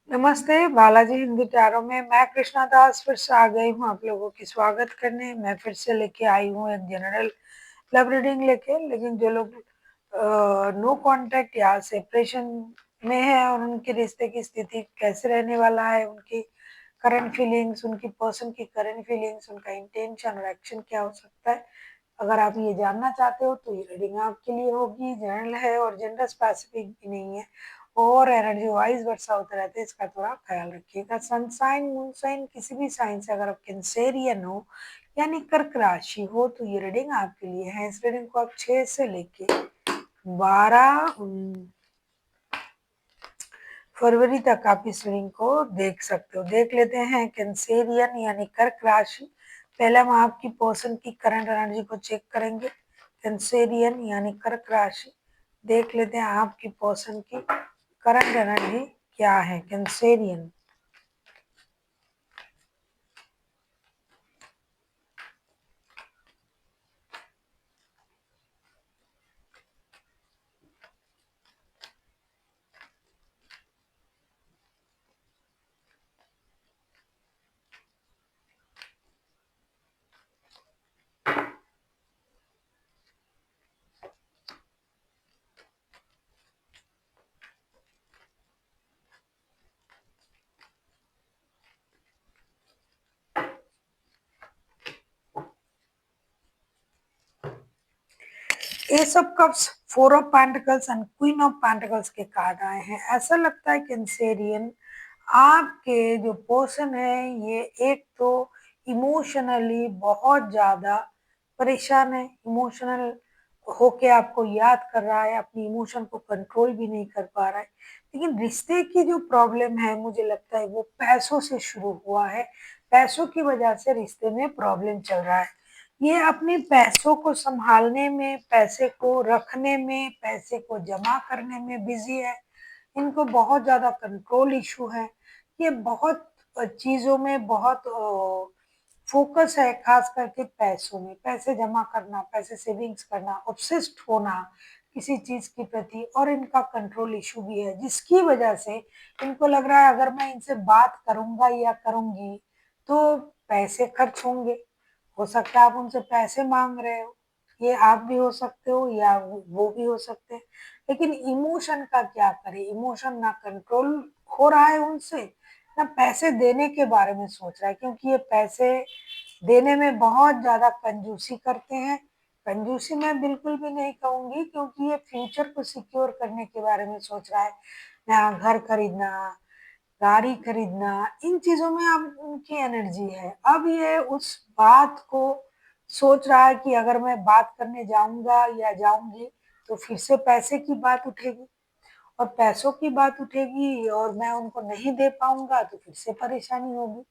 नमस्ते, बालाजी हिंदी टैरो में मैं कृष्णा दास फिर से आ गई हूँ आप लोगों की स्वागत करने। मैं फिर से लेके आई हूँ एक जनरल लव रीडिंग लेके। लेकिन जो लोग नो कांटेक्ट या सेपरेशन में है और उनके रिश्ते की स्थिति कैसे रहने वाला है, उनकी करंट फीलिंग्स, उनकी पर्सन की करंट फीलिंग्स, उनका इंटेंशन और एक्शन क्या हो सकता है, अगर आप ये जानना चाहते हो तो ये रीडिंग आपके लिए होगी। जनरल है और जेंडर स्पेसिफिक भी नहीं है और एनर्जी वाइज वर्षा होते रहते हैं, इसका थोड़ा ख्याल रखिएगा। सन साइन, मून साइन, किसी भी साइन से अगर आप कैंसेरियन हो यानी कर्क राशि हो तो ये रीडिंग आपके लिए है। इस रीडिंग को आप 6 से लेके 12 फरवरी तक आप इस रीडिंग को देख सकते हो। देख लेते हैं कैंसेरियन यानी कर्क राशि। पहले हम आपकी पर्सन की करंट एनर्जी को चेक करेंगे। कैंसेरियन यानी कर्क राशि, देख लेते हैं आपकी पर्सन की करंट एनर्जी क्या है। Cancerian, S of cups, four of pentacles and queen of pentacles के कार्ड आए हैं। ऐसा लगता है कैंसेरियन आपके जो पर्सन है ये एक तो इमोशनली बहुत ज्यादा परेशान है, इमोशनल होके आपको याद कर रहा है, अपनी इमोशन को कंट्रोल भी नहीं कर पा रहा है। लेकिन रिश्ते की जो प्रॉब्लम है मुझे लगता है वो पैसों से शुरू हुआ है। पैसों की वजह से रिश्ते में प्रॉब्लम चल रहा है। ये अपने पैसों को संभालने में, पैसे को रखने में, पैसे को जमा करने में बिजी है। इनको बहुत ज़्यादा कंट्रोल इशू है। ये बहुत चीज़ों में बहुत फोकस है, खास करके पैसों में, पैसे जमा करना, पैसे सेविंग्स करना, ऑब्सेस्ड होना किसी चीज के प्रति, और इनका कंट्रोल इशू भी है जिसकी वजह से इनको लग रहा है अगर मैं इनसे बात करूंगा या करूंगी तो पैसे खर्च होंगे। हो सकता है आप उनसे पैसे मांग रहे हो, ये आप भी हो सकते हो या वो भी हो सकते हैं। लेकिन इमोशन का क्या करें, इमोशन ना कंट्रोल हो रहा है उनसे, ना पैसे देने के बारे में सोच रहा है, क्योंकि ये पैसे देने में बहुत ज्यादा कंजूसी करते हैं। कंजूसी मैं बिल्कुल भी नहीं कहूंगी, क्योंकि ये फ्यूचर को सिक्योर करने के बारे में सोच रहा है। नया घर खरीदना, गाड़ी खरीदना, इन चीजों में अब उनकी एनर्जी है। अब ये उस बात को सोच रहा है कि अगर मैं बात करने जाऊंगा या जाऊंगी तो फिर से पैसे की बात उठेगी, और पैसों की बात उठेगी और मैं उनको नहीं दे पाऊंगा तो फिर से परेशानी होगी।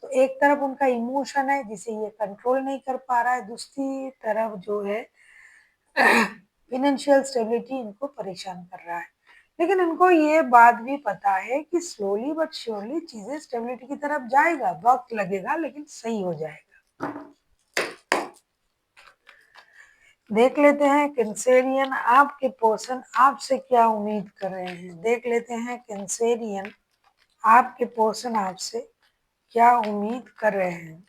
तो एक तरफ उनका इमोशन है जिसे ये कंट्रोल नहीं कर पा रहा है, दूसरी तरफ जो है फिनेंशियल स्टेबिलिटी इनको परेशान कर रहा है। लेकिन इनको ये बात भी पता है कि स्लोली बट श्योरली चीजें स्टेबिलिटी की तरफ जाएगा, वक्त लगेगा लेकिन सही हो जाएगा। देख लेते हैं कैंसेरियन आपके पर्सन आपसे क्या उम्मीद कर रहे हैं। देख लेते हैं कैंसेरियन आपके पर्सन आपसे क्या उम्मीद कर रहे हैं।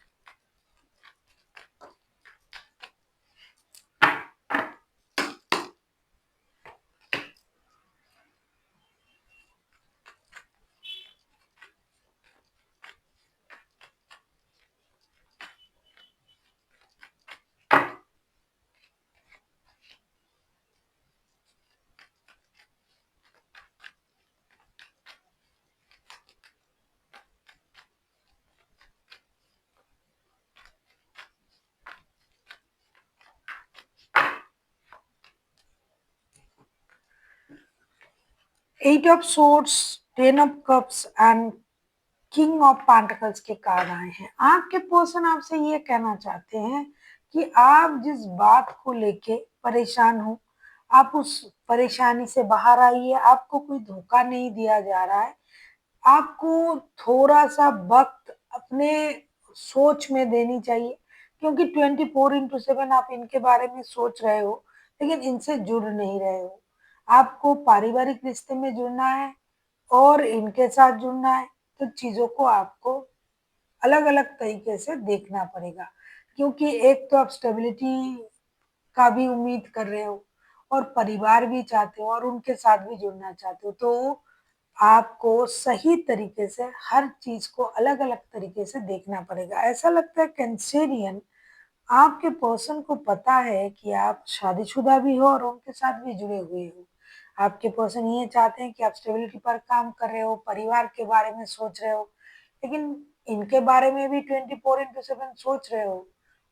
8 of swords, 10 of cups and king of pentacles के कार्ड आए हैं। आपके पर्सन आपसे ये कहना चाहते हैं कि आप जिस बात को लेके परेशान हो, आप उस परेशानी से बाहर आइए। आपको कोई धोखा नहीं दिया जा रहा है। आपको थोड़ा सा वक्त अपने सोच में देनी चाहिए, क्योंकि 24/7 आप इनके बारे में सोच रहे हो लेकिन इनसे जुड़ नहीं रहे हो। आपको पारिवारिक रिश्ते में जुड़ना है और इनके साथ जुड़ना है, तो चीज़ों को आपको अलग-अलग तरीके से देखना पड़ेगा। क्योंकि एक तो आप स्टेबिलिटी का भी उम्मीद कर रहे हो और परिवार भी चाहते हो और उनके साथ भी जुड़ना चाहते हो, तो आपको सही तरीके से हर चीज़ को अलग-अलग तरीके से देखना पड़ेगा। ऐसा लगता है कैंसेरियन आपके पर्सन को पता है कि आप शादीशुदा भी हो और उनके साथ भी जुड़े हुए हो। आपके पर्सन ये चाहते हैं कि आप स्टेबिलिटी पर काम कर रहे हो, परिवार के बारे में सोच रहे हो, लेकिन इनके बारे में भी 24/7 सोच रहे हो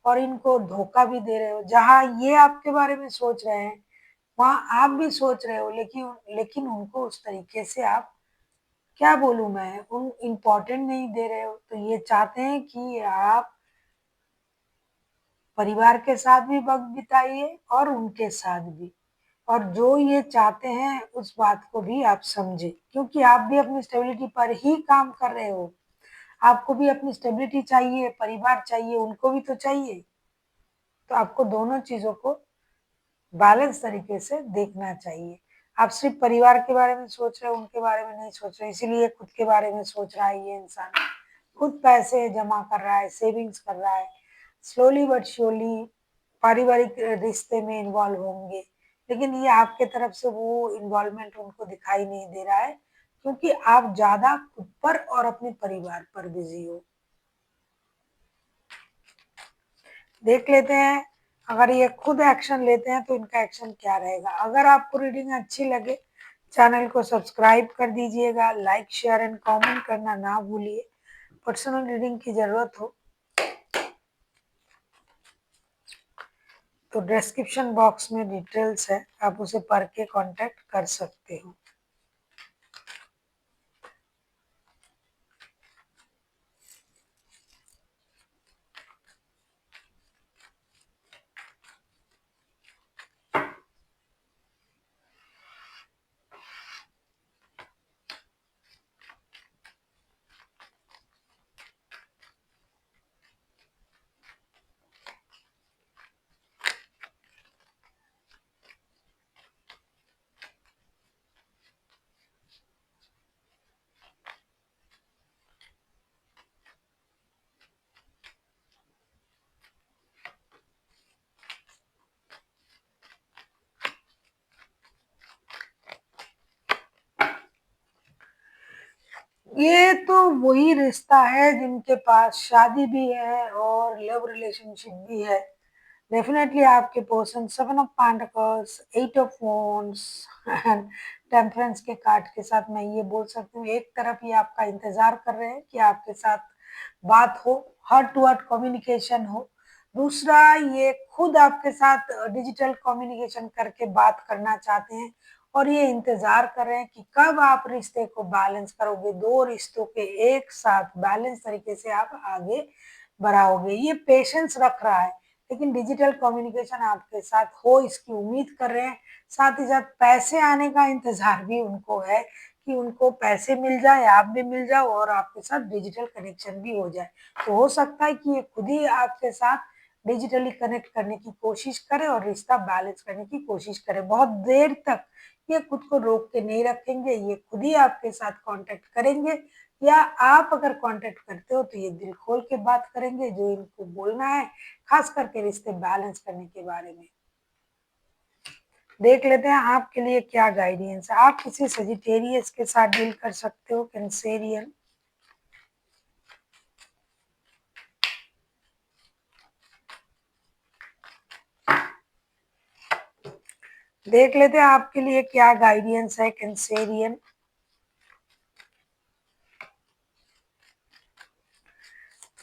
और इनको धोखा भी दे रहे हो। जहाँ ये आपके बारे में सोच रहे हैं, वहाँ आप भी सोच रहे हो, लेकिन लेकिन उनको उस तरीके से आप क्या बोलूँ मैं, उन इम्पोर्टेंट नहीं दे रहे हो। तो ये चाहते हैं कि आप परिवार के साथ भी वक़्त बिताइए और उनके साथ भी। और जो ये चाहते हैं उस बात को भी आप समझें, क्योंकि आप भी अपनी स्टेबिलिटी पर ही काम कर रहे हो। आपको भी अपनी स्टेबिलिटी चाहिए, परिवार चाहिए, उनको भी तो चाहिए। तो आपको दोनों चीज़ों को बैलेंस तरीके से देखना चाहिए। आप सिर्फ़ परिवार के बारे में सोच रहे हो, उनके बारे में नहीं सोच रहे, इसीलिए खुद के बारे में सोच रहा है ये इंसान। खुद पैसे जमा कर रहा है, सेविंग्स कर रहा है, स्लोली बट श्योरली पारिवारिक रिश्ते में इन्वॉल्व होंगे। लेकिन ये आपके तरफ से वो इन्वॉल्वमेंट उनको दिखाई नहीं दे रहा है, क्योंकि आप ज़्यादा खुद पर और अपने परिवार पर बिज़ी हो। देख लेते हैं, अगर ये खुद एक्शन लेते हैं तो इनका एक्शन क्या रहेगा। अगर आपको रीडिंग अच्छी लगे, चैनल को सब्सक्राइब कर दीजिएगा, लाइक, शेयर एंड कमेंट करना ना भूलिए। पर्सनल रीडिंग की ज़रूरत हो तो डिस्क्रिप्शन बॉक्स में डिटेल्स है, आप उसे पढ़ के कॉन्टैक्ट कर सकते हो। ये तो वही रिश्ता है जिनके पास शादी भी है और लव रिलेशनशिप भी है। डेफिनेटली आपके person 7 of pentacles, 8 of wands and temperance के कार्ड के साथ मैं ये बोल सकती हूँ, एक तरफ ये आपका इंतजार कर रहे हैं कि आपके साथ बात हो, हार्ट टू हार्ट कम्युनिकेशन हो। दूसरा, ये खुद आपके साथ डिजिटल कम्युनिकेशन करके बात करना चाहते हैं और ये इंतजार कर रहे हैं कि कब आप रिश्ते को बैलेंस करोगे, दो रिश्तों के एक साथ बैलेंस तरीके से आप आगे बढ़ाओगे। ये पेशेंस रख रहा है, लेकिन डिजिटल कम्युनिकेशन आपके साथ हो इसकी उम्मीद कर रहे हैं। साथ ही साथ पैसे आने का इंतजार भी उनको है कि उनको पैसे मिल जाए, आप भी मिल जाओ और आपके साथ डिजिटल कनेक्शन भी हो जाए। तो हो सकता है कि ये खुद ही आपके साथ डिजिटली कनेक्ट करने की कोशिश करे और रिश्ता बैलेंस करने की कोशिश करे। बहुत देर तक ये खुद को रोक के नहीं रखेंगे, ये खुद ही आपके साथ कांटेक्ट करेंगे, या आप अगर कांटेक्ट करते हो तो ये दिल खोल के बात करेंगे जो इनको बोलना है, खास करके रिश्ते बैलेंस करने के बारे में। देख लेते हैं आपके लिए क्या गाइडेंस है। आप किसी सजिटेरियस के साथ डील कर सकते हो, कैंसेरियन। देख लेते हैं आपके लिए क्या गाइडेंस है, कैंसेरियन।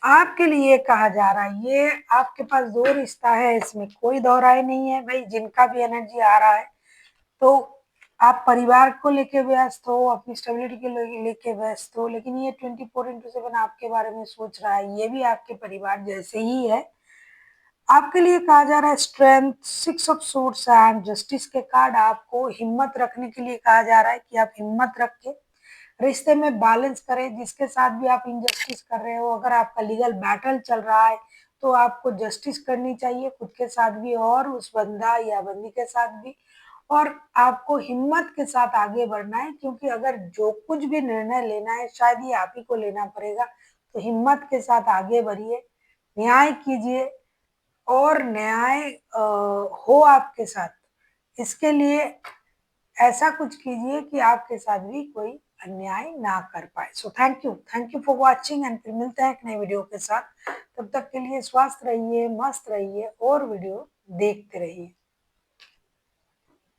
आपके लिए कहा जा रहा है, ये आपके पास दो रिश्ता है, इसमें कोई दो राय नहीं है भाई। जिनका भी एनर्जी आ रहा है, तो आप परिवार को लेके व्यस्त हो, अपनी स्टेबिलिटी के लेके व्यस्त हो, लेकिन ये 24/7 आपके बारे में सोच रहा है, ये भी आपके परिवार जैसे ही है। आपके लिए कहा जा रहा है strength, 6 of swords and justice के कार्ड आपको हिम्मत रखने के लिए कहा जा रहा है कि आप हिम्मत रख के रिश्ते में बैलेंस करें। जिसके साथ भी आप इनजस्टिस कर रहे हो, अगर आपका लीगल बैटल चल रहा है तो आपको जस्टिस करनी चाहिए, खुद के साथ भी और उस बंदा या बंदी के साथ भी। और आपको हिम्मत के साथ आगे बढ़ना है, क्योंकि अगर जो कुछ भी निर्णय लेना है शायद ये आप ही को लेना पड़ेगा। तो हिम्मत के साथ आगे बढ़िए, न्याय कीजिए और न्याय हो आपके साथ। इसके लिए ऐसा कुछ कीजिए कि आपके साथ भी कोई अन्याय ना कर पाए। So thank you for watching and फिर मिलते हैं एक नए वीडियो के साथ। तब तक के लिए स्वस्थ रहिए, मस्त रहिए और वीडियो देखते रहिए।